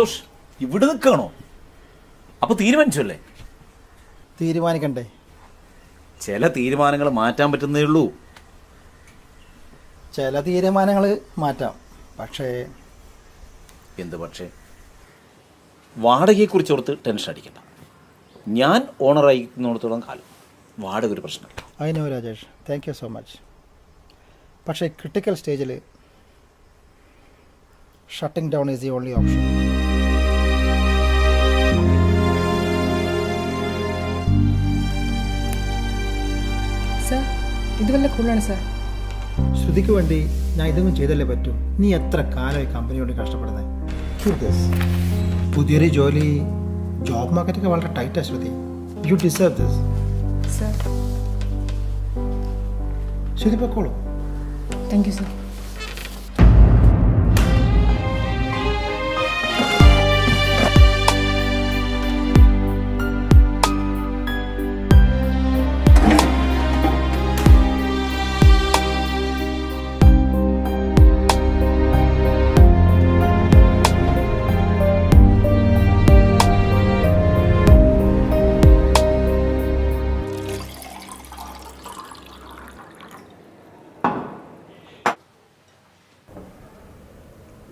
സന്തോഷ് ഇവിടെ നിൽക്കണോ? അപ്പൊ തീരുമാനിച്ചല്ലേ? തീരുമാനിക്കണ്ടേ? ചില തീരുമാനങ്ങൾ മാറ്റാൻ പറ്റുന്നേ ഉള്ളൂ. ചില തീരുമാനങ്ങൾ മാറ്റാം, പക്ഷേ എന്ത് പക്ഷേ? വാടകയെക്കുറിച്ച് ഓർത്ത് ടെൻഷൻ അടിക്കണ്ട. ഞാൻ ഓണറായിരിക്കുന്നിടത്തോളം കാലം വാടക ഒരു പ്രശ്നമല്ല. I know Rajesh, thank you so much. പക്ഷേ ക്രിട്ടിക്കൽ സ്റ്റേജിൽ shooting down is the only option. Sir, ഇത് വല്ല കൂടുതലാണ് സർ. ശ്രുതിക്ക് വേണ്ടി ഞാൻ ഇതൊന്നും ചെയ്തല്ലേ പറ്റൂ. നീ എത്ര കാലമായി കമ്പനിയോട് കഷ്ടപ്പെടുന്നത്? പുതിയൊരു ജോലി, ജോബ് മാർക്കറ്റൊക്കെ വളരെ ടൈറ്റാണ് Shruti. You deserve this. Sir, Shruti പൊക്കോളൂ. Thank you sir.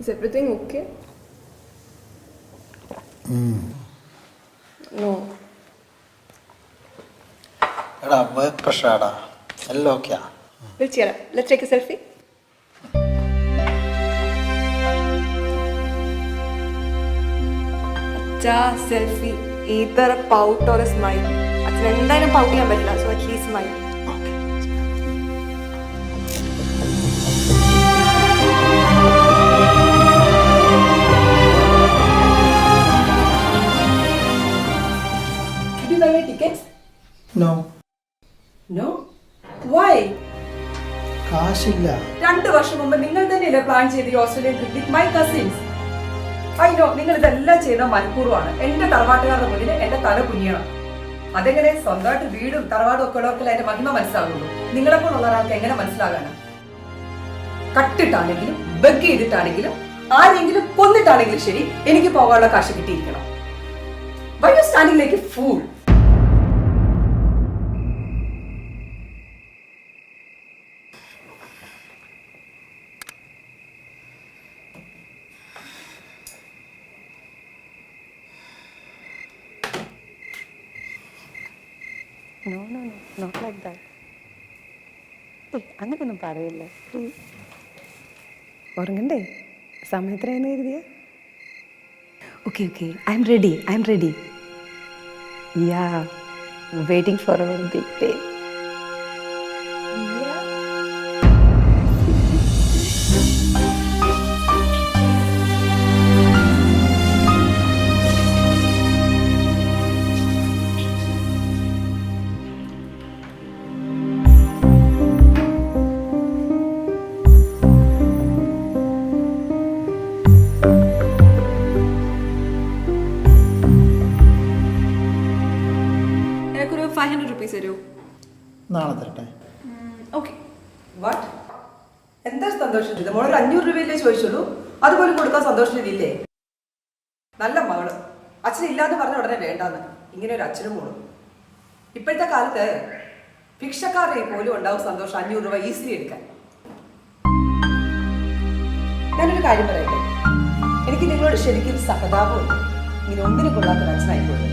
Is everything okay? No. എടാ വർക്ക് പ്രഷറാടാ, എല്ലാം ഓക്കെയാ. We'll cheer up. Let's take a selfie. അച്ഛാ selfie, either a pout or a smile. അച്ഛൻ എന്തായാലും പൗട്ട് ചെയ്യാൻ പറ്റില്ല, so at least smile. Did you buy my tickets? No, No. Why? കാശില്ല. 2 വർഷം മുമ്പ് നിങ്ങൾ തന്നെയല്ലേ പ്ലാൻ ചെയ്ത് Australian trip with my cousins. I know നിങ്ങൾ ഇതെല്ലാം ചെയ്ത മനഃപൂർവ്വമാണ്. എന്റെ തറവാട്ടുകാരുടെ മുന്നിൽ എന്റെ തല കുനിയണം. അതെങ്ങനെ? സ്വന്തമായിട്ട് വീടും തറവാടും ഒക്കെ ഉള്ളവർക്കല്ലേ അതിന്റെ മഹിമ മനസ്സിലാകുള്ളൂ. നിങ്ങളെപ്പോലുള്ള ഒരാൾക്ക് എങ്ങനെ മനസ്സിലാകാനാ? കട്ടിട്ടാണെങ്കിലും ബഗ് ചെയ്തിട്ടാണെങ്കിലും ആരെങ്കിലും കൊന്നിട്ടാണെങ്കിലും ശരി, എനിക്ക് പോകാനുള്ള കാശ് കിട്ടിയിരിക്കണം. Why you standing like a fool? No, not like that. അങ്ങനെയൊന്നും പറയില്ല. ഉറങ്ങണ്ടേ? സമയത്രയെന്ന് കരുതിയ? Okay, I am ready. Yeah, waiting for our big day. എനിക്കൊരു 500 rupees തരൂ. നാളെ തരട്ടെ. ഓക്കെ. വാട്ട്? എന്താ സന്തോഷം ചെയ്ത്? മോളൊരു 500 രൂപയിലേ ചോദിച്ചുള്ളൂ, അതുപോലും കൊടുക്കാൻ സന്തോഷത്തിലില്ലേ? നല്ല മകള്. അച്ഛനില്ലാന്ന് പറഞ്ഞ ഉടനെ വേണ്ടാന്ന്. ഇങ്ങനെ ഒരു അച്ഛനും മോളും. ഇപ്പോഴത്തെ കാലത്ത് ഭിക്ഷക്കാരുടെ പോലും ഉണ്ടാവും സന്തോഷം 500 രൂപ ഈസിലി എടുക്കാൻ. ഞാനൊരു കാര്യം പറയട്ടെ, എനിക്ക് നിങ്ങളോട് ശരിക്കും സഹതാപമുണ്ട്. ഇങ്ങനെ ഒന്നിനും കൊള്ളാത്തൊരു അച്ഛനായിപ്പോയി.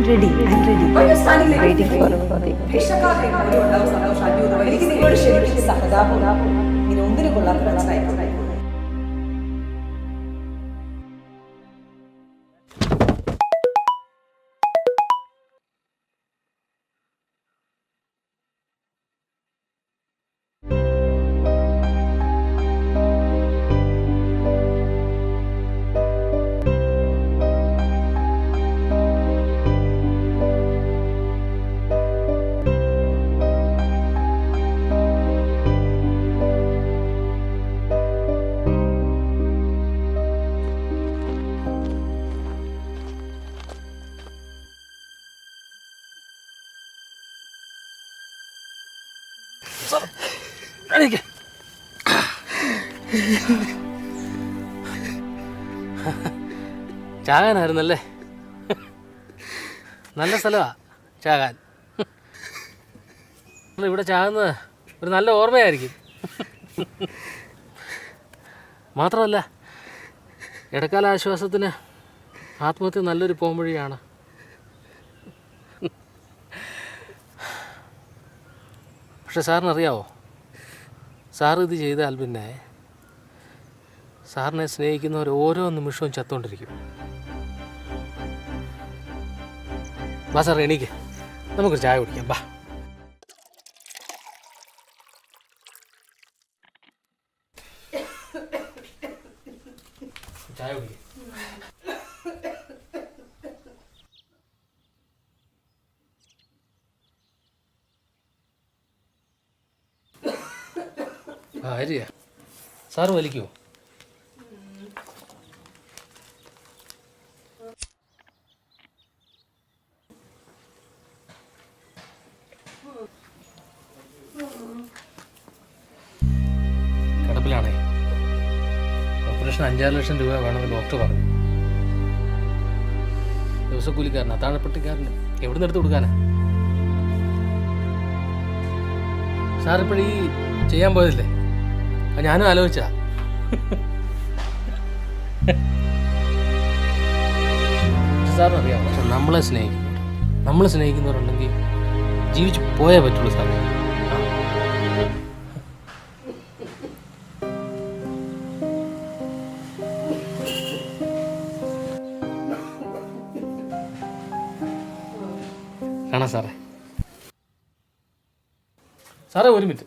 ready. I'm ready. Why are you standing like Waiting for our big day. ഭിക്ഷക്കാരുടെ പോലും ഉണ്ടാവും സന്തോഷം 500 രൂപ. എനിക്ക് നിങ്ങളോട് ശരിക്കും സഹതാപം. ഇങ്ങനെ ഒന്നിനും കൊള്ളാത്ത അച്ഛനായി. ചാകാനായിരുന്നല്ലേ? നല്ല സ്ഥലമാണ് ചാകാൻ. ഇവിടെ ചാകുന്നത് ഒരു നല്ല ഓർമ്മയായിരിക്കും. മാത്രമല്ല ഇടക്കാല ആശ്വാസത്തിന് ആത്മഹത്യ നല്ലൊരു പോംവഴിയാണ്. പക്ഷെ സാറിനറിയാവോ, സാർ ഇത് ചെയ്താൽ പിന്നെ സാറിനെ സ്നേഹിക്കുന്നവർ ഓരോ നിമിഷവും ചത്തുകൊണ്ടിരിക്കും. വാ സാർ, എണീക്ക്, നമുക്കൊരു ചായ കുടിക്കാം. ബാ. ചായ കുടിക്കാം. അരിയാ സാറ് വലിക്കുമോ? കിടപ്പിലാണേ. ഓപ്പറേഷൻ 5-6 ലക്ഷം രൂപ വേണമെന്ന് ഡോക്ടർ പറഞ്ഞു. ദിവസക്കൂലിക്കാരനാ, താഴെപ്പട്ടിക്കാരന് എവിടെ നിന്ന് എടുത്ത് കൊടുക്കാനാ? സാറിപ്പോഴീ ചെയ്യാൻ പോയതില്ലേ, ഞാനും ആലോചിച്ച. സാറിനറിയാം, പക്ഷെ നമ്മളെ സ്നേഹിക്കുന്നവരുണ്ടെങ്കിൽ ജീവിച്ചു പോയേ പറ്റുള്ളൂ സാർ. കാണാം സാറേ. സാറേ ഒരു മിനിറ്റ്.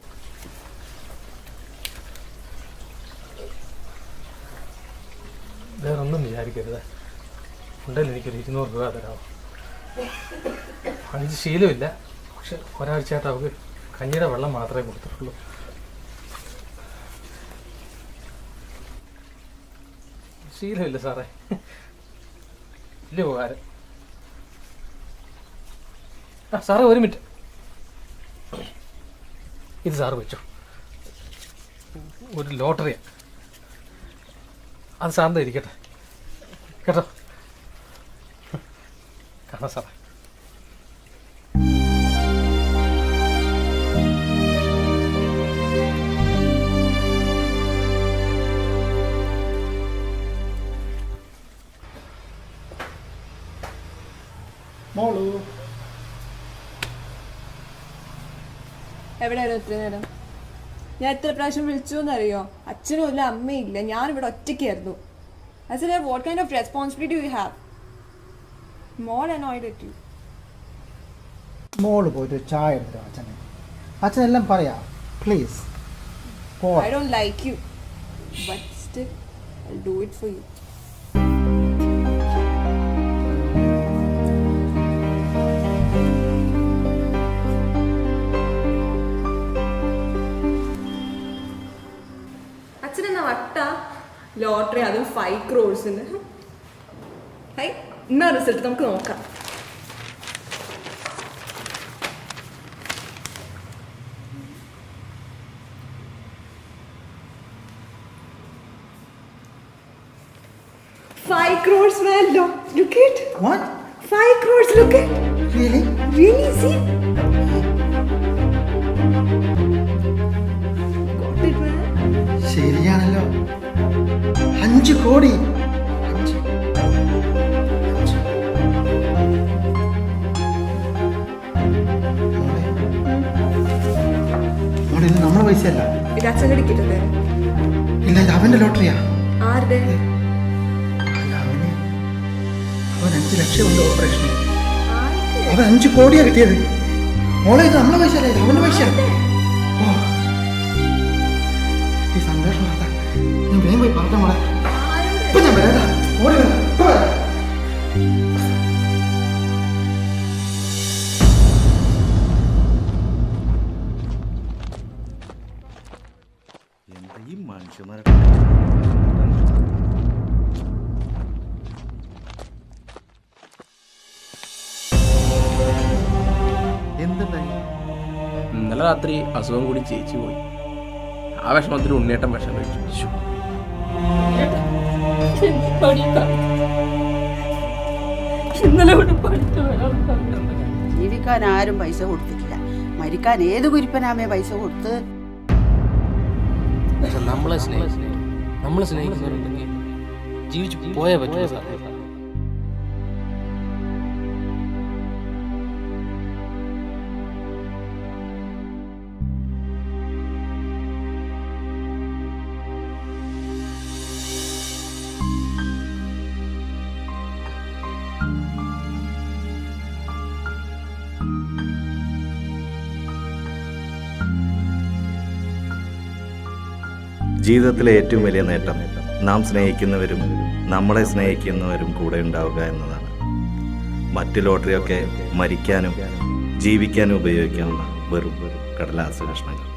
വേറൊന്നും വിചാരിക്കരുത്. ഉണ്ടെങ്കിൽ എനിക്കൊരു 200 രൂപ തരാമോ? അതിന് ശീലമില്ല, പക്ഷെ ഒരാഴ്ചയായിട്ട് അവർക്ക് കഞ്ഞിയുടെ വെള്ളം മാത്രമേ കൊടുത്തിട്ടുള്ളൂ. ശീലമില്ല സാറേ, വലിയ ഉപകാരം. സാറേ ഒരു മിനിറ്റ്, ഇത് സാറ് വെച്ചോ. ഒരു ലോട്ടറിയാണ്, അത് സാറിൻ്റെ ഇരിക്കട്ടെ കേട്ടോ. കാണാം സാറേ. മോളു എവിടെയായിരുന്നു ഇത്ര നേരം? ഞാൻ എത്ര പ്രാവശ്യം വിളിച്ചു എന്നറിയോ? അച്ഛനും ഇല്ല, അമ്മയില്ല, ഞാനിവിടെ ഒറ്റയ്ക്കായിരുന്നു. I said, what kind of responsibility do you have? More annoyed at you. മോള് പോയിട്ട് ചായ എടുത്തിട്ടോ അച്ഛനെ. അച്ഛനെല്ലാം പറയാം, please. I don't like you, but still, I'll do it for you. അച്ഛനെന്നാ വട്ട ലോട്ടറി, അതും 5 crores. ഹൈ, എന്നാ റിസൾട്ട് നമുക്ക് നോക്കാം. $5 crores, man. Look it. What? 5 crores, look it. Really? Really, see? Got it, man. ശരിയാണല്ലോ. 5 കോടി. പൈസയല്ല. ഇത് അച്ഛൻ്റെ ടിക്കറ്റ് അല്ലേ? ഇല്ല, ഇത് അവന്റെ ലോട്ടറിയാ. ആരുടെ? അവൻ 5 ലക്ഷം ഉണ്ട് ഓപ്പറേഷന്. അവൻ 5 കോടിയാ കിട്ടിയത്. മോളെ, ഇത് നമ്മളെ പൈസ അല്ലേ, ഇത് അവന്റെ പൈസ. ഓ, ഈ സന്തോഷം വാർത്ത ഞാൻ വേഗം പോയി പറഞ്ഞ മോളെ. ഇപ്പൊ ഞാൻ വരാം, ഓടി വരാം, ഇപ്പൊ വരാം. ഈ മനുഷ്യന്മാരുടെ എന്തുണ്ടായി? ഇന്നലെ രാത്രി അസുഖം കൂടി ചേച്ചി പോയി. ആ വിഷമത്തിൽ ഉണ്ണിയേട്ടൻ വിഷം കഴിച്ചു. ജീവിക്കാൻ ആരും പൈസ കൊടുത്തിട്ടില്ല. മരിക്കാൻ ഏത് കുരിപ്പനാമേ പൈസ കൊടുത്ത്? നമ്മളെ സ്നേഹിക്കുന്നവരുണ്ടെങ്കിൽ ജീവിച്ചു പോയേ പറ്റൂ. ജീവിതത്തിലെ ഏറ്റവും വലിയ നേട്ടം നാം സ്നേഹിക്കുന്നവരും നമ്മളെ സ്നേഹിക്കുന്നവരും കൂടെ ഉണ്ടാവുക എന്നതാണ്. മറ്റു ലോട്ടറിയൊക്കെ മരിക്കാനും ജീവിക്കാനും ഉപയോഗിക്കാവുന്ന വെറും കടലാസ് കഷ്ണങ്ങൾ.